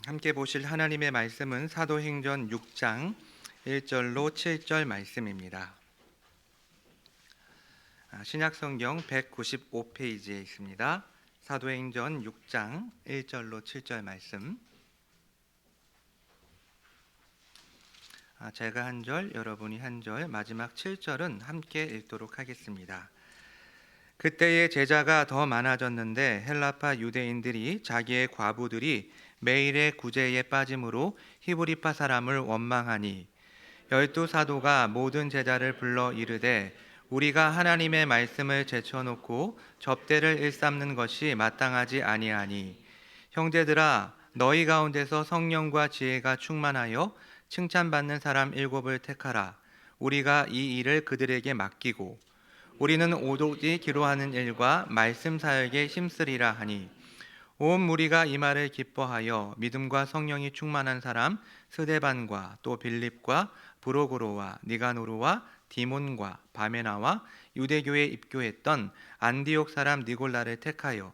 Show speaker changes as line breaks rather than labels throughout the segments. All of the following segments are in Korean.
함께 보실 하나님의 말씀은 사도행전 6장 1절로 7절 말씀입니다. 신약성경 195페이지에 있습니다. 사도행전 6장 1절로 7절 말씀. 제가 한 절, 여러분이 한 절, 마지막 7절은 함께 읽도록 하겠습니다. 그때의 제자가 더 많아졌는데 헬라파 유대인들이 자기의 과부들이 매일의 구제에 빠짐으로 히브리파 사람을 원망하니 12사도가 모든 제자를 불러 이르되 우리가 하나님의 말씀을 제쳐놓고 접대를 일삼는 것이 마땅하지 아니하니 형제들아 너희 가운데서 성령과 지혜가 충만하여 칭찬받는 사람 7을 택하라. 우리가 이 일을 그들에게 맡기고 우리는 오롯이 기로하는 일과 말씀 사역에 힘쓰리라 하니 온 무리가 이 말을 기뻐하여 믿음과 성령이 충만한 사람 스데반과 또 빌립과 브로고로와 니가노르와 디몬과 바메나와 유대교에 입교했던 안디옥 사람 니골라를 택하여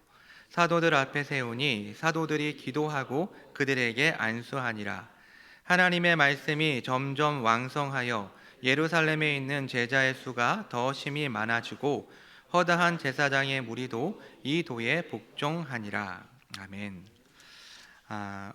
사도들 앞에 세우니 사도들이 기도하고 그들에게 안수하니라. 하나님의 말씀이 점점 왕성하여 예루살렘에 있는 제자의 수가 더 심히 많아지고 허다한 제사장의 무리도 이 도에 복종하니라. 아멘.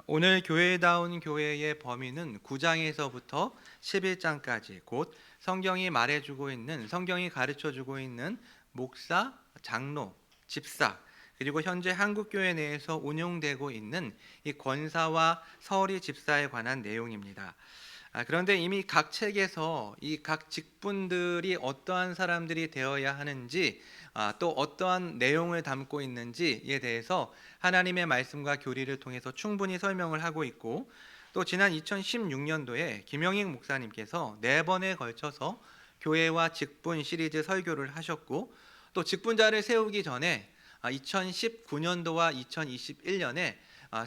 오늘 교회다운 교회의 범위는 9장에서부터 11장까지 곧 성경이 말해주고 있는, 성경이 가르쳐주고 있는 목사, 장로, 집사, 그리고 현재 한국교회 내에서 운용되고 있는 이 권사와 서리 집사에 관한 내용입니다. 그런데 이미 각 책에서 이 각 직분들이 어떠한 사람들이 되어야 하는지, 또 어떠한 내용을 담고 있는지에 대해서 하나님의 말씀과 교리를 통해서 충분히 설명을 하고 있고, 또 지난 2016년도에 김영익 목사님께서 4번에 걸쳐서 교회와 직분 시리즈 설교를 하셨고, 또 직분자를 세우기 전에 2019년도와 2021년에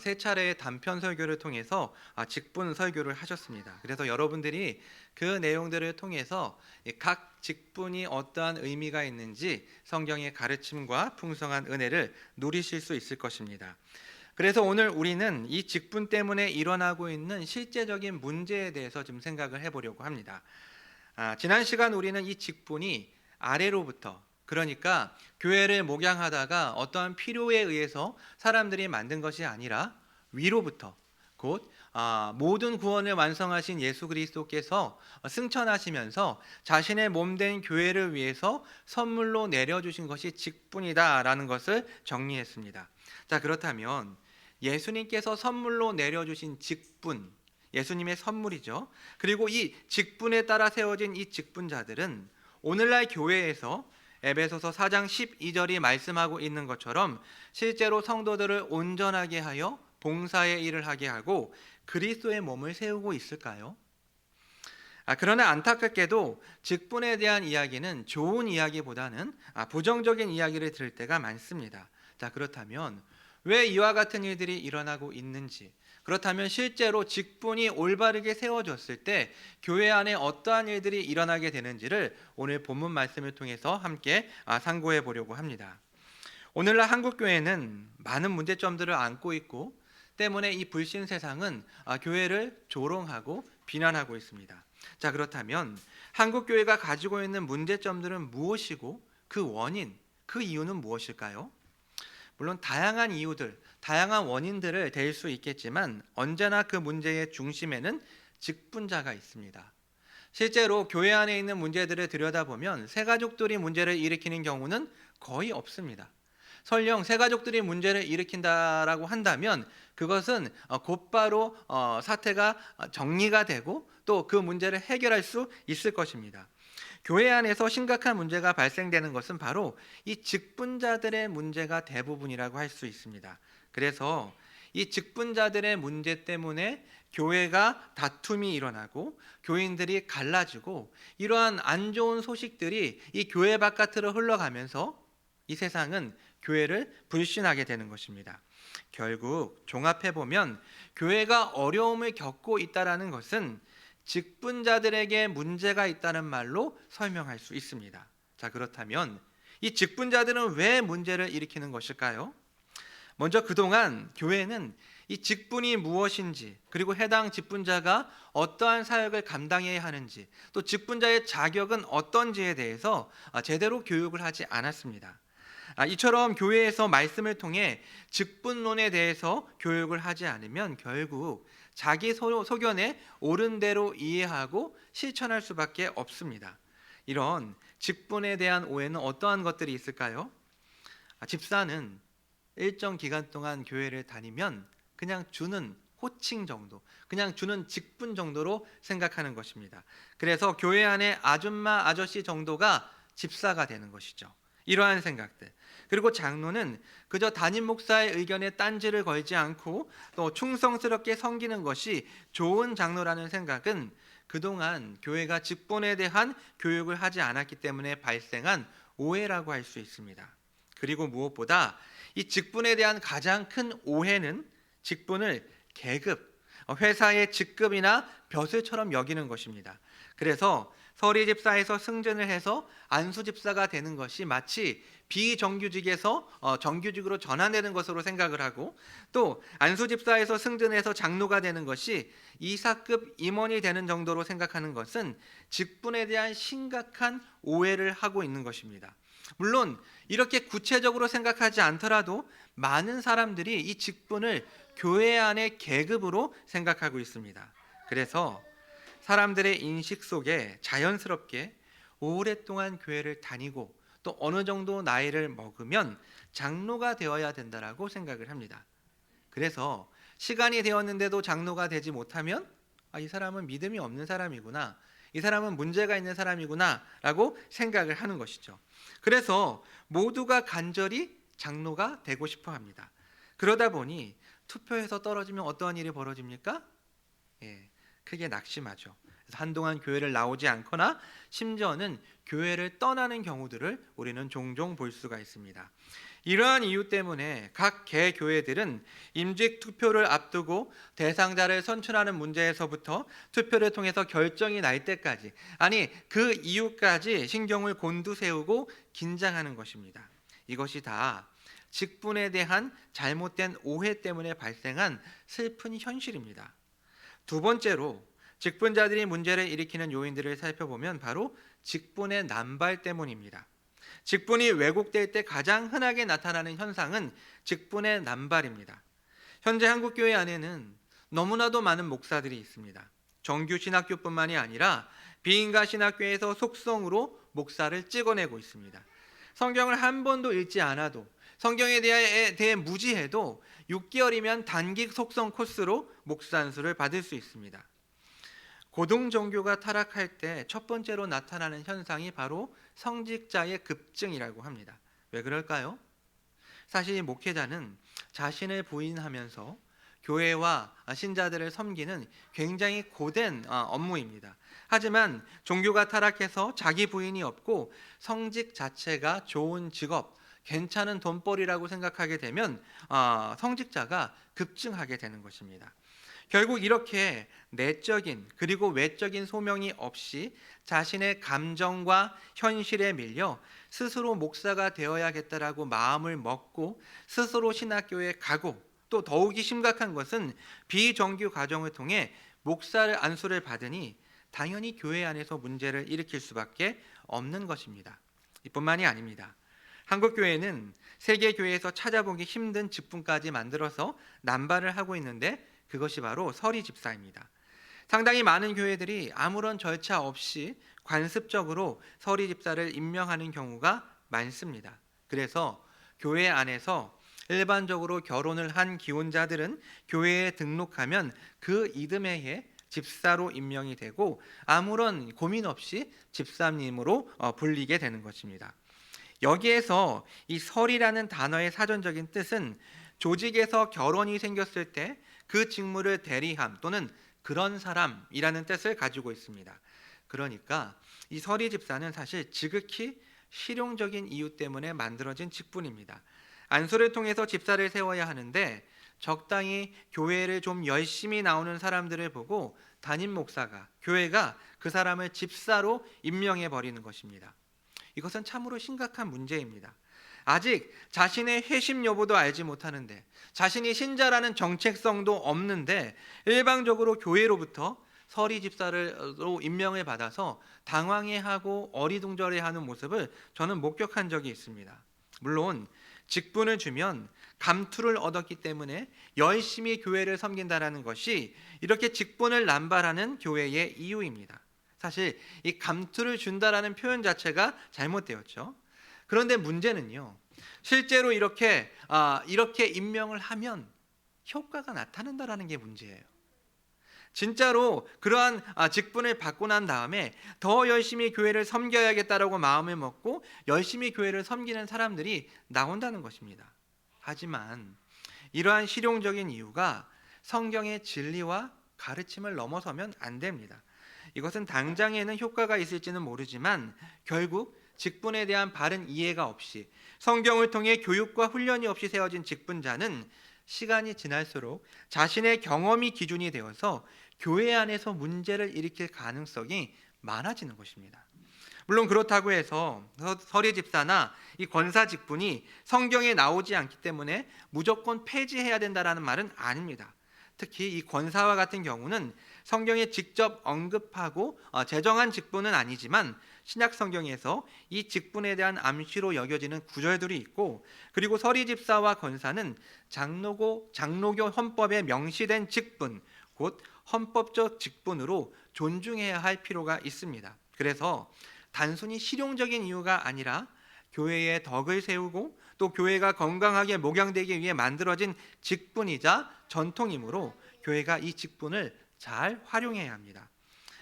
세 차례의 단편 설교를 통해서 직분 설교를 하셨습니다. 그래서 여러분들이 그 내용들을 통해서 각 직분이 어떠한 의미가 있는지 성경의 가르침과 풍성한 은혜를 누리실 수 있을 것입니다. 그래서 오늘 우리는 이 직분 때문에 일어나고 있는 실제적인 문제에 대해서 좀 생각을 해보려고 합니다. 지난 시간 우리는 이 직분이 아래로부터, 그러니까 교회를 목양하다가 어떠한 필요에 의해서 사람들이 만든 것이 아니라 위로부터, 곧 모든 구원을 완성하신 예수 그리스도께서 승천하시면서 자신의 몸된 교회를 위해서 선물로 내려주신 것이 직분이다라는 것을 정리했습니다. 자, 그렇다면 예수님께서 선물로 내려주신 직분, 예수님의 선물이죠. 그리고 이 직분에 따라 세워진 이 직분자들은 오늘날 교회에서 에베소서 4장 12절이 말씀하고 있는 것처럼 실제로 성도들을 온전하게 하여 봉사의 일을 하게 하고 그리스도의 몸을 세우고 있을까요? 그러나 안타깝게도 직분에 대한 이야기는 좋은 이야기보다는 부정적인 이야기를 들을 때가 많습니다. 자, 그렇다면 왜 이와 같은 일들이 일어나고 있는지, 그렇다면 실제로 직분이 올바르게 세워졌을 때 교회 안에 어떠한 일들이 일어나게 되는지를 오늘 본문 말씀을 통해서 함께 상고해 보려고 합니다. 오늘날 한국교회는 많은 문제점들을 안고 있고 때문에 이 불신 세상은 교회를 조롱하고 비난하고 있습니다. 자, 그렇다면 한국교회가 가지고 있는 문제점들은 무엇이고 그 원인, 그 이유는 무엇일까요? 물론 다양한 이유들, 다양한 원인들을 댈 수 있겠지만 언제나 그 문제의 중심에는 직분자가 있습니다. 실제로 교회 안에 있는 문제들을 들여다보면 새가족들이 문제를 일으키는 경우는 거의 없습니다. 설령 새가족들이 문제를 일으킨다라고 한다면 그것은 곧바로 사태가 정리가 되고 또 그 문제를 해결할 수 있을 것입니다. 교회 안에서 심각한 문제가 발생되는 것은 바로 이 직분자들의 문제가 대부분이라고 할 수 있습니다. 그래서 이 직분자들의 문제 때문에 교회가 다툼이 일어나고 교인들이 갈라지고 이러한 안 좋은 소식들이 이 교회 바깥으로 흘러가면서 이 세상은 교회를 불신하게 되는 것입니다. 결국 종합해보면 교회가 어려움을 겪고 있다는 것은 직분자들에게 문제가 있다는 말로 설명할 수 있습니다. 자, 그렇다면 이 직분자들은 왜 문제를 일으키는 것일까요? 먼저 그동안 교회는 이 직분이 무엇인지, 그리고 해당 직분자가 어떠한 사역을 감당해야 하는지, 또 직분자의 자격은 어떤지에 대해서 제대로 교육을 하지 않았습니다. 이처럼 교회에서 말씀을 통해 직분론에 대해서 교육을 하지 않으면 결국 자기 소견에 옳은 대로 이해하고 실천할 수밖에 없습니다. 이런 직분에 대한 오해는 어떠한 것들이 있을까요? 집사는 일정 기간 동안 교회를 다니면 그냥 주는 호칭 정도, 그냥 주는 직분 정도로 생각하는 것입니다. 그래서 교회 안에 아줌마, 아저씨 정도가 집사가 되는 것이죠. 이러한 생각들. 그리고 장로는 그저 담임 목사의 의견에 딴지를 걸지 않고 또 충성스럽게 섬기는 것이 좋은 장로라는 생각은 그동안 교회가 직분에 대한 교육을 하지 않았기 때문에 발생한 오해라고 할 수 있습니다. 그리고 무엇보다 이 직분에 대한 가장 큰 오해는 직분을 계급, 회사의 직급이나 벼슬처럼 여기는 것입니다. 그래서 서리 집사에서 승진을 해서 안수 집사가 되는 것이 마치 비정규직에서 정규직으로 전환되는 것으로 생각을 하고, 또 안수 집사에서 승진해서 장로가 되는 것이 이사급 임원이 되는 정도로 생각하는 것은 직분에 대한 심각한 오해를 하고 있는 것입니다. 물론 이렇게 구체적으로 생각하지 않더라도 많은 사람들이 이 직분을 교회 안의 계급으로 생각하고 있습니다. 그래서 사람들의 인식 속에 자연스럽게 오랫동안 교회를 다니고 또 어느 정도 나이를 먹으면 장로가 되어야 된다라고 생각을 합니다. 그래서 시간이 되었는데도 장로가 되지 못하면 이 사람은 믿음이 없는 사람이구나, 이 사람은 문제가 있는 사람이구나 라고 생각을 하는 것이죠. 그래서 모두가 간절히 장로가 되고 싶어 합니다. 그러다 보니 투표에서 떨어지면 어떠한 일이 벌어집니까? 크게 낙심하죠. 그래서 한동안 교회를 나오지 않거나 심지어는 교회를 떠나는 경우들을 우리는 종종 볼 수가 있습니다. 이러한 이유 때문에 각 개교회들은 임직 투표를 앞두고 대상자를 선출하는 문제에서부터 투표를 통해서 결정이 날 때까지, 아니 그 이유까지 신경을 곤두세우고 긴장하는 것입니다. 이것이 다 직분에 대한 잘못된 오해 때문에 발생한 슬픈 현실입니다. 두 번째로 직분자들이 문제를 일으키는 요인들을 살펴보면 바로 직분의 남발 때문입니다. 직분이 왜곡될 때 가장 흔하게 나타나는 현상은 직분의 남발입니다. 현재 한국교회 안에는 너무나도 많은 목사들이 있습니다. 정규 신학교뿐만이 아니라 비인가 신학교에서 속성으로 목사를 찍어내고 있습니다. 성경을 한 번도 읽지 않아도, 성경에 대해 무지해도 6개월이면 단기 속성 코스로 목사 안수를 받을 수 있습니다. 고등 종교가 타락할 때 첫 번째로 나타나는 현상이 바로 성직자의 급증이라고 합니다. 왜 그럴까요? 사실 목회자는 자신을 부인하면서 교회와 신자들을 섬기는 굉장히 고된 업무입니다. 하지만 종교가 타락해서 자기 부인이 없고 성직 자체가 좋은 직업, 괜찮은 돈벌이라고 생각하게 되면 성직자가 급증하게 되는 것입니다. 결국 이렇게 내적인 그리고 외적인 소명이 없이 자신의 감정과 현실에 밀려 스스로 목사가 되어야겠다라고 마음을 먹고 스스로 신학교에 가고, 또 더욱이 심각한 것은 비정규 과정을 통해 목사를 안수를 받으니 당연히 교회 안에서 문제를 일으킬 수밖에 없는 것입니다. 이뿐만이 아닙니다. 한국 교회는 세계 교회에서 찾아보기 힘든 직분까지 만들어서 남발을 하고 있는데 그것이 바로 서리 집사입니다. 상당히 많은 교회들이 아무런 절차 없이 관습적으로 서리 집사를 임명하는 경우가 많습니다. 그래서 교회 안에서 일반적으로 결혼을 한 기혼자들은 교회에 등록하면 그 이듬해에 집사로 임명이 되고 아무런 고민 없이 집사님으로 불리게 되는 것입니다. 여기에서 이 설이라는 단어의 사전적인 뜻은 조직에서 결혼이 생겼을 때 그 직무를 대리함 또는 그런 사람이라는 뜻을 가지고 있습니다. 그러니까 이 서리 집사는 사실 지극히 실용적인 이유 때문에 만들어진 직분입니다. 안수를 통해서 집사를 세워야 하는데 적당히 교회를 좀 열심히 나오는 사람들을 보고 담임 목사가, 교회가 그 사람을 집사로 임명해 버리는 것입니다. 이것은 참으로 심각한 문제입니다. 아직 자신의 회심 여부도 알지 못하는데, 자신이 신자라는 정체성도 없는데 일방적으로 교회로부터 서리 집사로 임명을 받아서 당황해하고 어리둥절해하는 모습을 저는 목격한 적이 있습니다. 물론 직분을 주면 감투를 얻었기 때문에 열심히 교회를 섬긴다라는 것이 이렇게 직분을 남발하는 교회의 이유입니다. 사실 이 감투를 준다라는 표현 자체가 잘못되었죠. 그런데 문제는요, 실제로 이렇게 임명을 하면 효과가 나타난다라는 게 문제예요. 진짜로 그러한 직분을 받고 난 다음에 더 열심히 교회를 섬겨야겠다라고 마음을 먹고 열심히 교회를 섬기는 사람들이 나온다는 것입니다. 하지만 이러한 실용적인 이유가 성경의 진리와 가르침을 넘어서면 안 됩니다. 이것은 당장에는 효과가 있을지는 모르지만 결국 직분에 대한 바른 이해가 없이 성경을 통해 교육과 훈련이 없이 세워진 직분자는 시간이 지날수록 자신의 경험이 기준이 되어서 교회 안에서 문제를 일으킬 가능성이 많아지는 것입니다. 물론 그렇다고 해서 서리 집사나 이 권사 직분이 성경에 나오지 않기 때문에 무조건 폐지해야 된다라는 말은 아닙니다. 특히 이 권사와 같은 경우는 성경에 직접 언급하고 제정한 직분은 아니지만 신약 성경에서 이 직분에 대한 암시로 여겨지는 구절들이 있고, 그리고 서리 집사와 권사는 장로교 헌법에 명시된 직분, 곧 헌법적 직분으로 존중해야 할 필요가 있습니다. 그래서 단순히 실용적인 이유가 아니라 교회의 덕을 세우고 또 교회가 건강하게 목양되기 위해 만들어진 직분이자 전통이므로 교회가 이 직분을 잘 활용해야 합니다.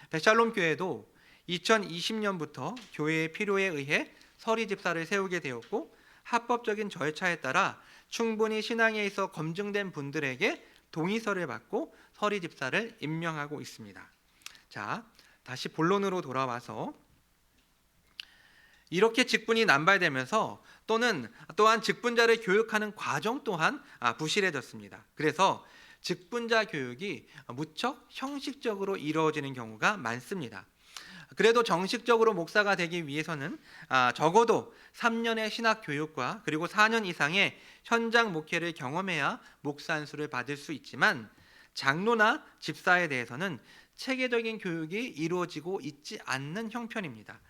베샬롬 교회도 2020년부터 교회의 필요에 의해 서리 집사를 세우게 되었고, 합법적인 절차에 따라 충분히 신앙에 있어 검증된 분들에게 동의서를 받고 서리 집사를 임명하고 있습니다. 자, 다시 본론으로 돌아와서 이렇게 직분이 남발되면서 또한 직분자를 교육하는 과정 또한 부실해졌습니다. 그래서 직분자 교육이 무척 형식적으로 이루어지는 경우가 많습니다. 그래도 정식적으로 목사가 되기 위해서는 적어도 3년의 신학 교육과 그리고 4년 이상의 현장 목회를 경험해야 목사 안수를 받을 수 있지만, 장로나 집사에 대해서는 체계적인 교육이 이루어지고 있지 않는 형편입니다.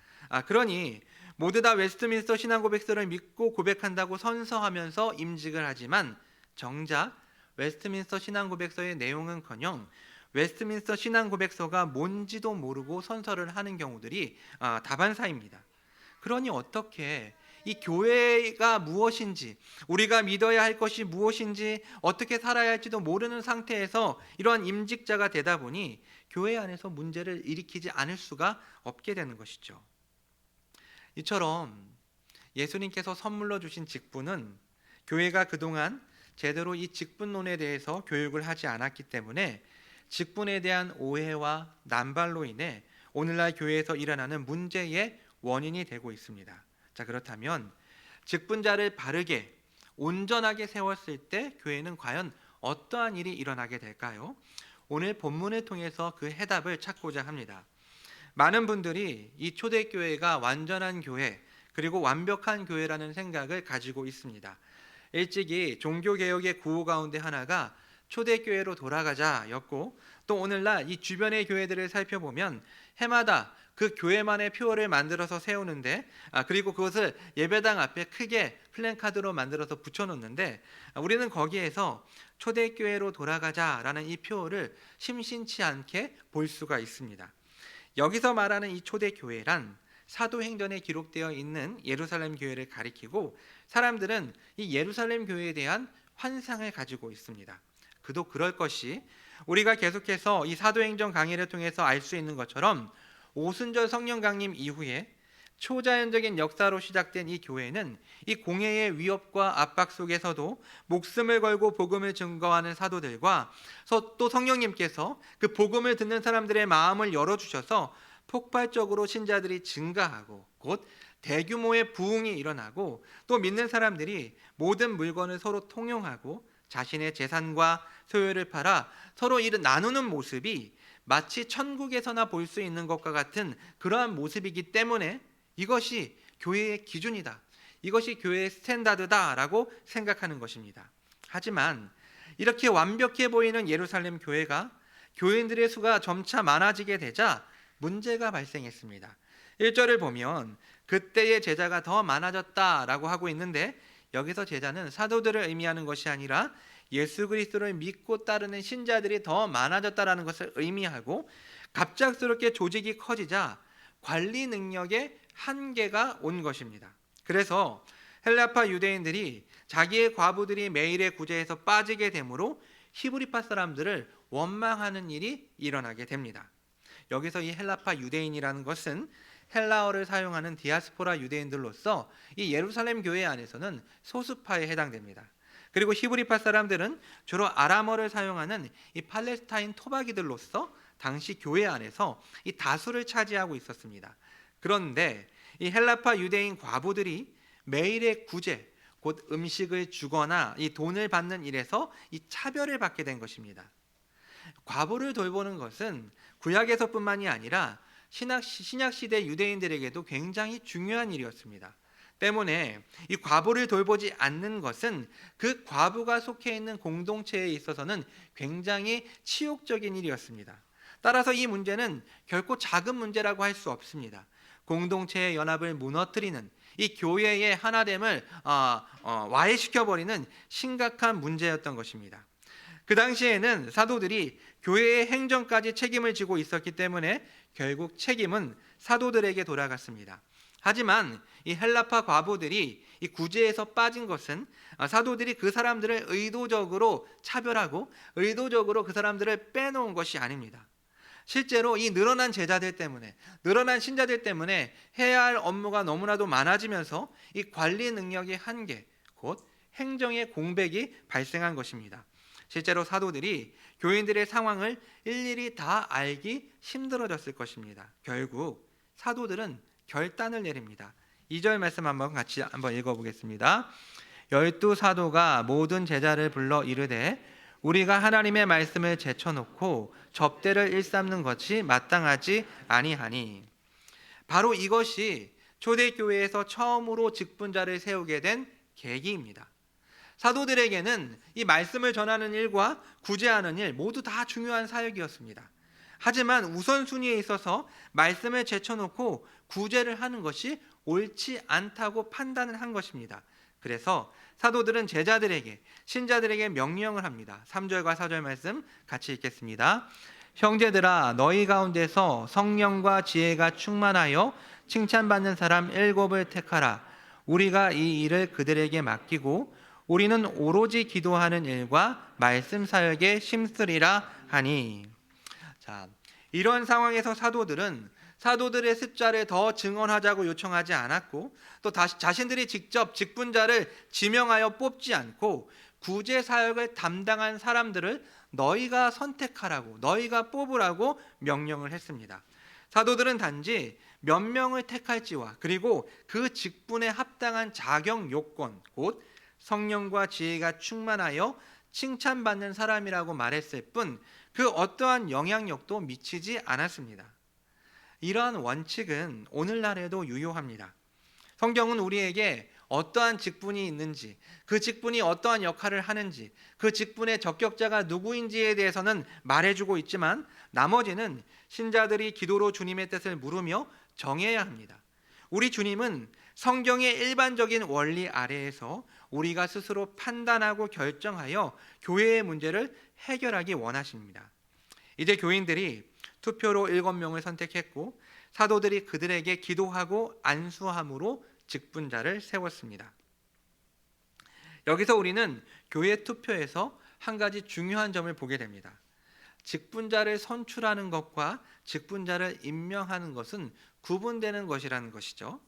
그러니 모두 다 웨스트민스터 신앙고백서를 믿고 고백한다고 선서하면서 임직을 하지만 정작 웨스트민스터 신앙고백서의 내용은커녕 웨스트민스터 신앙고백서가 뭔지도 모르고 선서를 하는 경우들이 다반사입니다. 그러니 어떻게 이 교회가 무엇인지, 우리가 믿어야 할 것이 무엇인지, 어떻게 살아야 할지도 모르는 상태에서 이러한 임직자가 되다 보니 교회 안에서 문제를 일으키지 않을 수가 없게 되는 것이죠. 이처럼 예수님께서 선물로 주신 직분은 교회가 그동안 제대로 이 직분론에 대해서 교육을 하지 않았기 때문에 직분에 대한 오해와 남발로 인해 오늘날 교회에서 일어나는 문제의 원인이 되고 있습니다. 자, 그렇다면 직분자를 바르게 온전하게 세웠을 때 교회는 과연 어떠한 일이 일어나게 될까요? 오늘 본문을 통해서 그 해답을 찾고자 합니다. 많은 분들이 이 초대교회가 완전한 교회, 그리고 완벽한 교회라는 생각을 가지고 있습니다. 일찍이 종교개혁의 구호 가운데 하나가 초대교회로 돌아가자였고, 또 오늘날 이 주변의 교회들을 살펴보면 해마다 그 교회만의 표어를 만들어서 세우는데, 그리고 그것을 예배당 앞에 크게 플랜카드로 만들어서 붙여놓는데, 우리는 거기에서 초대교회로 돌아가자라는 이 표어를 심심치 않게 볼 수가 있습니다. 여기서 말하는 이 초대교회란 사도행전에 기록되어 있는 예루살렘 교회를 가리키고, 사람들은 이 예루살렘 교회에 대한 환상을 가지고 있습니다. 그도 그럴 것이, 우리가 계속해서 이 사도행전 강의를 통해서 알 수 있는 것처럼 오순절 성령 강림 이후에 초자연적인 역사로 시작된 이 교회는 이 공회의 위협과 압박 속에서도 목숨을 걸고 복음을 증거하는 사도들과 또 성령님께서 그 복음을 듣는 사람들의 마음을 열어주셔서 폭발적으로 신자들이 증가하고 곧 대규모의 부흥이 일어나고, 또 믿는 사람들이 모든 물건을 서로 통용하고 자신의 재산과 소유를 팔아 서로 이를 나누는 모습이 마치 천국에서나 볼 수 있는 것과 같은 그러한 모습이기 때문에 이것이 교회의 기준이다, 이것이 교회의 스탠다드다라고 생각하는 것입니다. 하지만 이렇게 완벽해 보이는 예루살렘 교회가 교인들의 수가 점차 많아지게 되자 문제가 발생했습니다. 1절을 보면 그때의 제자가 더 많아졌다라고 하고 있는데, 여기서 제자는 사도들을 의미하는 것이 아니라 예수 그리스도를 믿고 따르는 신자들이 더 많아졌다라는 것을 의미하고, 갑작스럽게 조직이 커지자 관리 능력에 한계가 온 것입니다. 그래서 헬라파 유대인들이 자기의 과부들이 매일의 구제에서 빠지게 되므로 히브리파 사람들을 원망하는 일이 일어나게 됩니다. 여기서 이 헬라파 유대인이라는 것은 헬라어를 사용하는 디아스포라 유대인들로서 이 예루살렘 교회 안에서는 소수파에 해당됩니다. 그리고 히브리파 사람들은 주로 아람어를 사용하는 이 팔레스타인 토박이들로서 당시 교회 안에서 이 다수를 차지하고 있었습니다. 그런데 이 헬라파 유대인 과부들이 매일의 구제, 곧 음식을 주거나 이 돈을 받는 일에서 이 차별을 받게 된 것입니다. 과부를 돌보는 것은 구약에서뿐만이 아니라 신약시대 유대인들에게도 굉장히 중요한 일이었습니다. 때문에 이 과부를 돌보지 않는 것은 그 과부가 속해 있는 공동체에 있어서는 굉장히 치욕적인 일이었습니다. 따라서 이 문제는 결코 작은 문제라고 할 수 없습니다. 공동체의 연합을 무너뜨리는, 이 교회의 하나됨을 와해시켜버리는 심각한 문제였던 것입니다. 그 당시에는 사도들이 교회의 행정까지 책임을 지고 있었기 때문에 결국 책임은 사도들에게 돌아갔습니다. 하지만 이 헬라파 과부들이 이 구제에서 빠진 것은 사도들이 그 사람들을 의도적으로 차별하고 의도적으로 그 사람들을 빼놓은 것이 아닙니다. 실제로 이 늘어난 제자들 때문에, 늘어난 신자들 때문에 해야 할 업무가 너무나도 많아지면서 이 관리 능력의 한계, 곧 행정의 공백이 발생한 것입니다. 실제로 사도들이 교인들의 상황을 일일이 다 알기 힘들어졌을 것입니다. 결국 사도들은 결단을 내립니다. 2절 말씀 같이 읽어보겠습니다. 12 사도가 모든 제자를 불러 이르되 우리가 하나님의 말씀을 제쳐놓고 접대를 일삼는 것이 마땅하지 아니하니. 바로 이것이 초대교회에서 처음으로 직분자를 세우게 된 계기입니다. 사도들에게는 이 말씀을 전하는 일과 구제하는 일 모두 다 중요한 사역이었습니다. 하지만 우선순위에 있어서 말씀을 제쳐놓고 구제를 하는 것이 옳지 않다고 판단을 한 것입니다. 그래서 사도들은 제자들에게, 신자들에게 명령을 합니다. 3절과 4절 말씀 같이 읽겠습니다. 형제들아, 너희 가운데서 성령과 지혜가 충만하여 칭찬받는 사람 7을 택하라. 우리가 이 일을 그들에게 맡기고 우리는 오로지 기도하는 일과 말씀 사역에 힘쓰리라 하니. 자, 이런 상황에서 사도들은 사도들의 숫자를 더 증언하자고 요청하지 않았고, 또 자신들이 직접 직분자를 지명하여 뽑지 않고 구제 사역을 담당한 사람들을 너희가 선택하라고, 너희가 뽑으라고 명령을 했습니다. 사도들은 단지 몇 명을 택할지와 그리고 그 직분에 합당한 자격 요건, 곧 성령과 지혜가 충만하여 칭찬받는 사람이라고 말했을 뿐 그 어떠한 영향력도 미치지 않았습니다. 이러한 원칙은 오늘날에도 유효합니다. 성경은 우리에게 어떠한 직분이 있는지, 그 직분이 어떠한 역할을 하는지, 그 직분의 적격자가 누구인지에 대해서는 말해주고 있지만 나머지는 신자들이 기도로 주님의 뜻을 물으며 정해야 합니다. 우리 주님은 성경의 일반적인 원리 아래에서 우리가 스스로 판단하고 결정하여 교회의 문제를 해결하기 원하십니다. 이제 교인들이 투표로 7명을 선택했고 사도들이 그들에게 기도하고 안수함으로 직분자를 세웠습니다. 여기서 우리는 교회 투표에서 한 가지 중요한 점을 보게 됩니다. 직분자를 선출하는 것과 직분자를 임명하는 것은 구분되는 것이라는 것이죠.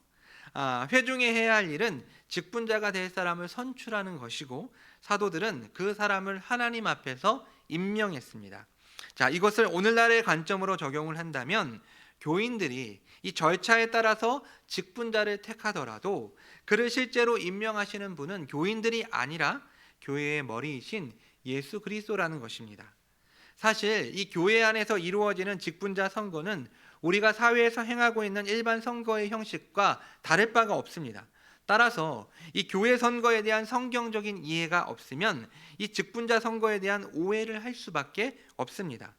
회중에 해야 할 일은 직분자가 될 사람을 선출하는 것이고 사도들은 그 사람을 하나님 앞에서 임명했습니다. 자, 이것을 오늘날의 관점으로 적용을 한다면 교인들이 이 절차에 따라서 직분자를 택하더라도 그를 실제로 임명하시는 분은 교인들이 아니라 교회의 머리이신 예수 그리스도라는 것입니다. 사실 이 교회 안에서 이루어지는 직분자 선거는 우리가 사회에서 행하고 있는 일반 선거의 형식과 다를 바가 없습니다. 따라서 이 교회 선거에 대한 성경적인 이해가 없으면 이 직분자 선거에 대한 오해를 할 수밖에 없습니다.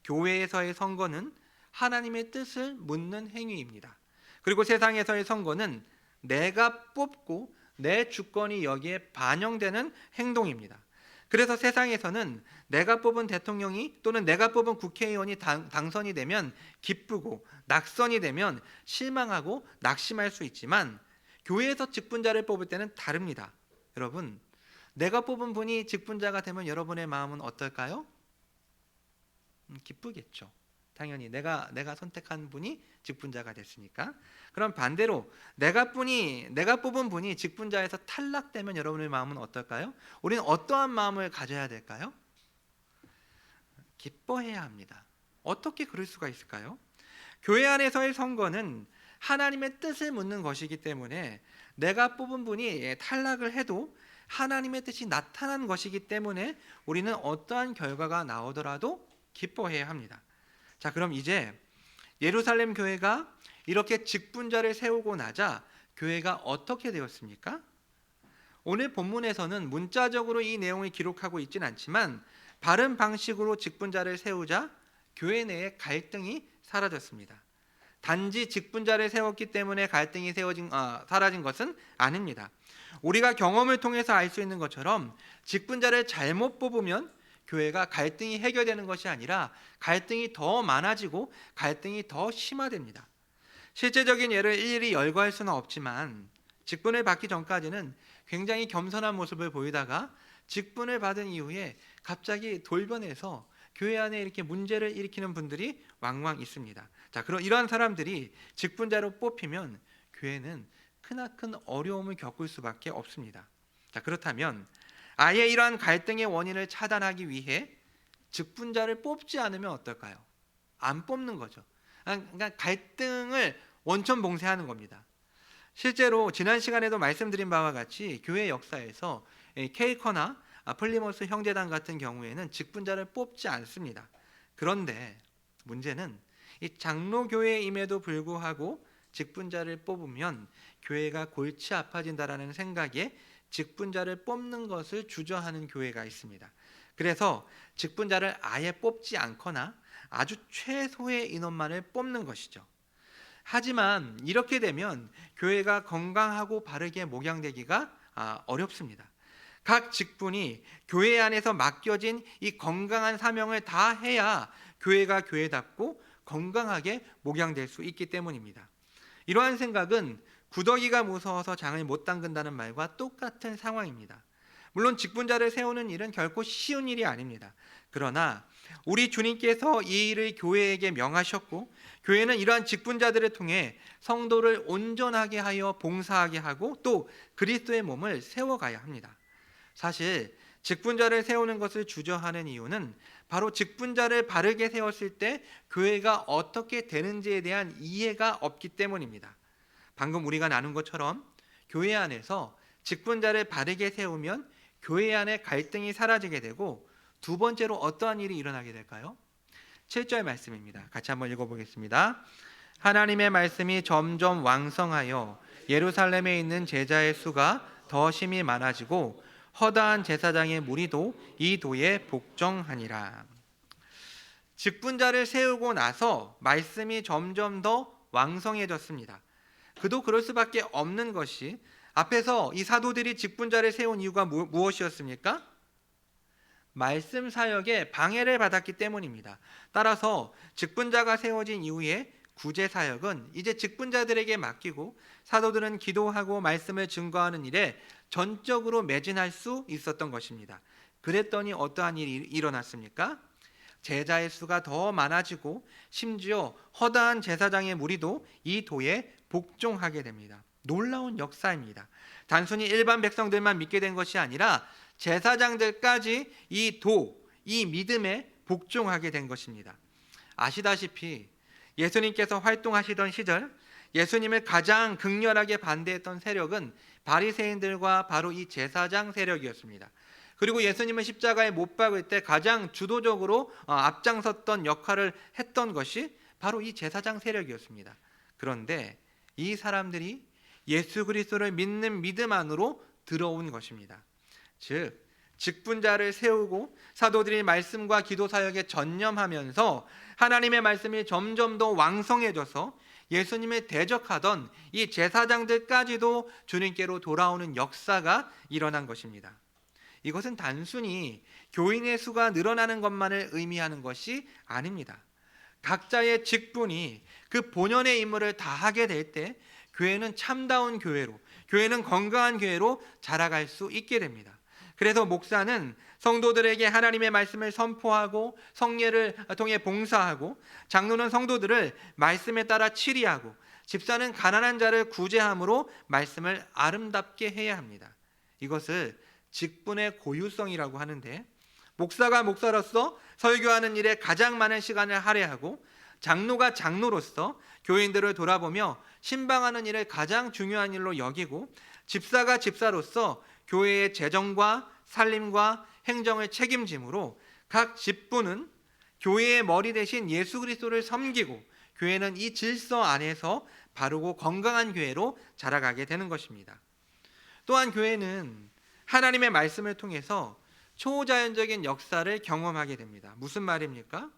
교회에서의 선거는 하나님의 뜻을 묻는 행위입니다. 그리고 세상에서의 선거는 내가 뽑고 내 주권이 여기에 반영되는 행동입니다. 그래서 세상에서는 내가 뽑은 대통령이 또는 내가 뽑은 국회의원이 당선이 되면 기쁘고, 낙선이 되면 실망하고 낙심할 수 있지만 교회에서 직분자를 뽑을 때는 다릅니다. 여러분, 내가 뽑은 분이 직분자가 되면 여러분의 마음은 어떨까요? 기쁘겠죠. 당연히 내가 선택한 분이 직분자가 됐으니까. 그럼 반대로 내가 뽑은 분이 직분자에서 탈락되면 여러분의 마음은 어떨까요? 우리는 어떠한 마음을 가져야 될까요? 기뻐해야 합니다. 어떻게 그럴 수가 있을까요? 교회 안에서의 선거는 하나님의 뜻을 묻는 것이기 때문에 내가 뽑은 분이 탈락을 해도 하나님의 뜻이 나타난 것이기 때문에 우리는 어떠한 결과가 나오더라도 기뻐해야 합니다. 자, 그럼 이제 예루살렘 교회가 이렇게 직분자를 세우고 나자 교회가 어떻게 되었습니까? 오늘 본문에서는 문자적으로 이 내용을 기록하고 있진 않지만 바른 방식으로 직분자를 세우자 교회 내에 갈등이 사라졌습니다. 단지 직분자를 세웠기 때문에 갈등이 사라진 것은 아닙니다. 우리가 경험을 통해서 알 수 있는 것처럼 직분자를 잘못 뽑으면 교회가 갈등이 해결되는 것이 아니라 갈등이 더 많아지고 갈등이 더 심화됩니다. 실제적인 예를 일일이 열거할 수는 없지만 직분을 받기 전까지는 굉장히 겸손한 모습을 보이다가 직분을 받은 이후에 갑자기 돌변해서 교회 안에 이렇게 문제를 일으키는 분들이 왕왕 있습니다. 자, 그럼 이러한 사람들이 직분자로 뽑히면 교회는 크나큰 어려움을 겪을 수밖에 없습니다. 자, 그렇다면 아예 이러한 갈등의 원인을 차단하기 위해 직분자를 뽑지 않으면 어떨까요? 안 뽑는 거죠. 그러니까 갈등을 원천봉쇄하는 겁니다. 실제로 지난 시간에도 말씀드린 바와 같이 교회 역사에서 케이커나 플리머스 형제단 같은 경우에는 직분자를 뽑지 않습니다. 그런데 문제는 이 장로교회임에도 불구하고 직분자를 뽑으면 교회가 골치 아파진다라는 생각에 직분자를 뽑는 것을 주저하는 교회가 있습니다. 그래서 직분자를 아예 뽑지 않거나 아주 최소의 인원만을 뽑는 것이죠. 하지만 이렇게 되면 교회가 건강하고 바르게 목양되기가 어렵습니다. 각 직분이 교회 안에서 맡겨진 이 건강한 사명을 다 해야 교회가 교회답고 건강하게 목양될 수 있기 때문입니다. 이러한 생각은 구더기가 무서워서 장을 못 담근다는 말과 똑같은 상황입니다. 물론 직분자를 세우는 일은 결코 쉬운 일이 아닙니다. 그러나 우리 주님께서 이 일을 교회에게 명하셨고 교회는 이러한 직분자들을 통해 성도를 온전하게 하여 봉사하게 하고 또 그리스도의 몸을 세워가야 합니다. 사실 직분자를 세우는 것을 주저하는 이유는 바로 직분자를 바르게 세웠을 때 교회가 어떻게 되는지에 대한 이해가 없기 때문입니다. 방금 우리가 나눈 것처럼 교회 안에서 직분자를 바르게 세우면 교회 안에 갈등이 사라지게 되고 두 번째로 어떠한 일이 일어나게 될까요? 7절 말씀입니다. 같이 한번 읽어보겠습니다. 하나님의 말씀이 점점 왕성하여 예루살렘에 있는 제자의 수가 더 심히 많아지고 허다한 제사장의 무리도 이 도에 복종하니라. 직분자를 세우고 나서 말씀이 점점 더 왕성해졌습니다. 그도 그럴 수밖에 없는 것이 앞에서 이 사도들이 직분자를 세운 이유가 무엇이었습니까? 말씀 사역에 방해를 받았기 때문입니다. 따라서 직분자가 세워진 이후에 구제 사역은 이제 직분자들에게 맡기고 사도들은 기도하고 말씀을 증거하는 일에 전적으로 매진할 수 있었던 것입니다. 그랬더니 어떠한 일이 일어났습니까? 제자의 수가 더 많아지고 심지어 허다한 제사장의 무리도 이 도에 복종하게 됩니다. 놀라운 역사입니다. 단순히 일반 백성들만 믿게 된 것이 아니라 제사장들까지 이 믿음에 복종하게 된 것입니다. 아시다시피 예수님께서 활동하시던 시절 예수님을 가장 극렬하게 반대했던 세력은 바리새인들과 바로 이 제사장 세력이었습니다. 그리고 예수님을 십자가에 못 박을 때 가장 주도적으로 앞장섰던 역할을 했던 것이 바로 이 제사장 세력이었습니다. 그런데 이 사람들이 예수 그리스도를 믿는 믿음 안으로 들어온 것입니다. 즉 직분자를 세우고 사도들이 말씀과 기도 사역에 전념하면서 하나님의 말씀이 점점 더 왕성해져서 예수님을 대적하던 이 제사장들까지도 주님께로 돌아오는 역사가 일어난 것입니다. 이것은 단순히 교인의 수가 늘어나는 것만을 의미하는 것이 아닙니다. 각자의 직분이 그 본연의 임무를 다하게 될 때 교회는 참다운 교회로, 교회는 건강한 교회로 자라갈 수 있게 됩니다. 그래서 목사는 성도들에게 하나님의 말씀을 선포하고 성례를 통해 봉사하고, 장로는 성도들을 말씀에 따라 치리하고, 집사는 가난한 자를 구제함으로 말씀을 아름답게 해야 합니다. 이것을 직분의 고유성이라고 하는데, 목사가 목사로서 설교하는 일에 가장 많은 시간을 할애하고, 장로가 장로로서 교인들을 돌아보며 신방하는 일을 가장 중요한 일로 여기고, 집사가 집사로서 교회의 재정과 살림과 행정을 책임지므로 각 직분은 교회의 머리 대신 예수 그리스도를 섬기고, 교회는 이 질서 안에서 바르고 건강한 교회로 자라가게 되는 것입니다. 또한 교회는 하나님의 말씀을 통해서 초자연적인 역사를 경험하게 됩니다. 무슨 말입니까?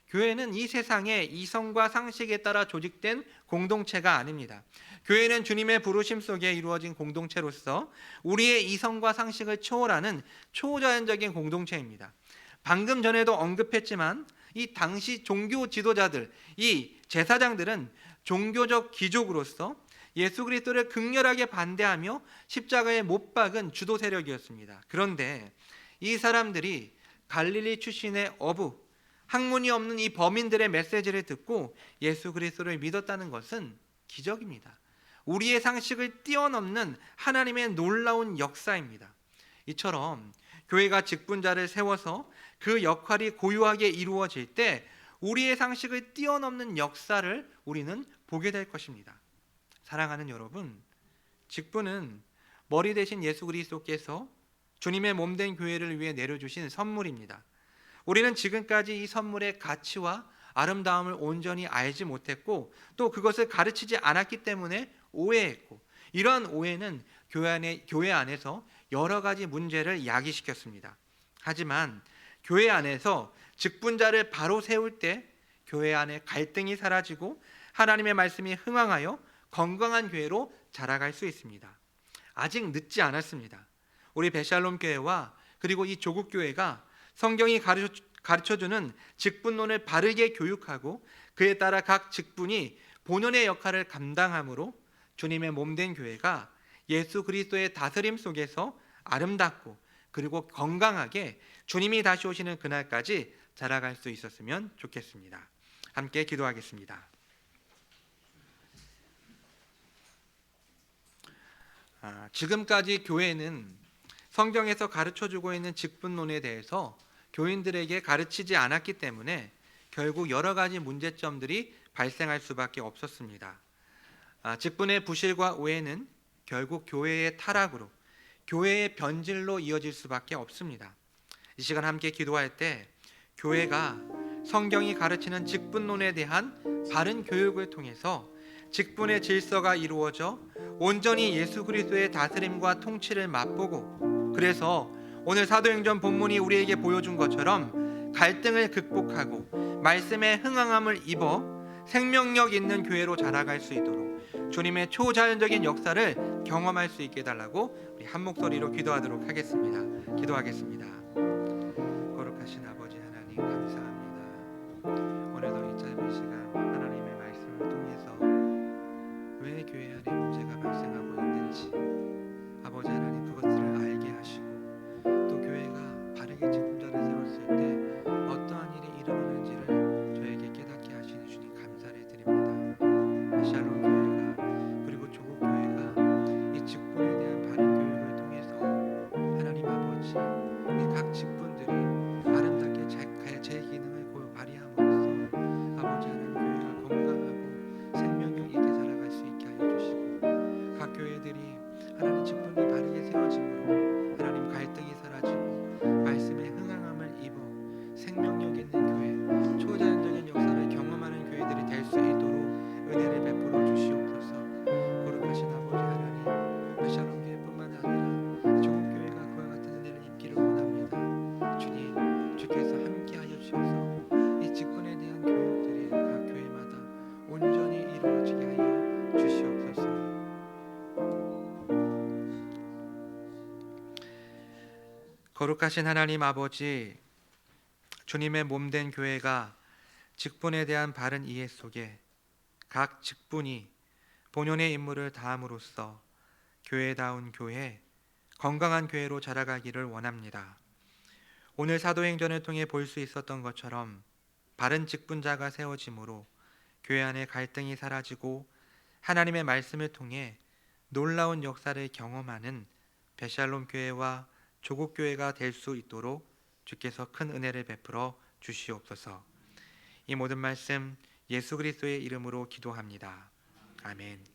교회는 이 세상의 이성과 상식에 따라 조직된 공동체가 아닙니다. 교회는 주님의 부르심 속에 이루어진 공동체로서 우리의 이성과 상식을 초월하는 초자연적인 공동체입니다. 방금 전에도 언급했지만 이 당시 종교 지도자들, 이 제사장들은 종교적 귀족으로서 예수 그리스도를 극렬하게 반대하며 십자가에 못 박은 주도 세력이었습니다. 그런데 이 사람들이 갈릴리 출신의 어부, 학문이 없는 이 범인들의 메시지를 듣고 예수 그리스도를 믿었다는 것은 기적입니다. 우리의 상식을 뛰어넘는 하나님의 놀라운 역사입니다. 이처럼 교회가 직분자를 세워서 그 역할이 고유하게 이루어질 때 우리의 상식을 뛰어넘는 역사를 우리는 보게 될 것입니다. 사랑하는 여러분, 직분은 머리 대신 예수 그리스도께서 주님의 몸된 교회를 위해 내려주신 선물입니다. 우리는 지금까지 이 선물의 가치와 아름다움을 온전히 알지 못했고, 또 그것을 가르치지 않았기 때문에 오해했고, 이러한 오해는 교회 안에서 여러 가지 문제를 야기시켰습니다. 하지만 교회 안에서 직분자를 바로 세울 때 교회 안에 갈등이 사라지고 하나님의 말씀이 흥황하여 건강한 교회로 자라갈 수 있습니다. 아직 늦지 않았습니다. 우리 베샬롬 교회와 그리고 이 조국 교회가 성경이 가르쳐주는 직분론을 바르게 교육하고 그에 따라 각 직분이 본연의 역할을 감당함으로 주님의 몸된 교회가 예수 그리스도의 다스림 속에서 아름답고 그리고 건강하게 주님이 다시 오시는 그날까지 자라갈 수 있었으면 좋겠습니다. 함께 기도하겠습니다. 지금까지 교회는 성경에서 가르쳐주고 있는 직분론에 대해서 교인들에게 가르치지 않았기 때문에 결국 여러 가지 문제점들이 발생할 수밖에 없었습니다. 직분의 부실과 오해는 결국 교회의 타락으로, 교회의 변질로 이어질 수밖에 없습니다. 이 시간 함께 기도할 때 교회가 성경이 가르치는 직분론에 대한 바른 교육을 통해서 직분의 질서가 이루어져 온전히 예수 그리스도의 다스림과 통치를 맛보고, 그래서 오늘 사도행전 본문이 우리에게 보여준 것처럼 갈등을 극복하고 말씀의 흥황함을 입어 생명력 있는 교회로 자라갈 수 있도록 주님의 초자연적인 역사를 경험할 수 있게 해달라고 우리 한 목소리로 기도하도록 하겠습니다. 기도하겠습니다. 거룩하신 아버지 하나님, 감사합니다. 오늘도 이 짧은 시간 하나님의 말씀을 통해서 왜 교회 안에 문제가 발생하고 있는지 아버지 하나님 그것들을 알게 하시고, 또 교회가 바르게 직분자를 세웠을 때 어떠한 일이 일어나는지를 저에게 깨닫게 하시는 주님 감사를 드립니다. 샬롬 교회가 그리고 조국 교회가 이 직분에 대한 바른 교육을 통해서 하나님 아버지 이 거룩하신 하나님 아버지, 주님의 몸된 교회가 직분에 대한 바른 이해 속에 각 직분이 본연의 임무를 다함으로써 교회다운 교회, 건강한 교회로 자라가기를 원합니다. 오늘 사도행전을 통해 볼 수 있었던 것처럼 바른 직분자가 세워짐으로 교회 안의 갈등이 사라지고 하나님의 말씀을 통해 놀라운 역사를 경험하는 베샬롬 교회와 조국 교회가 될 수 있도록 주께서 큰 은혜를 베풀어 주시옵소서. 이 모든 말씀 예수 그리스도의 이름으로 기도합니다. 아멘.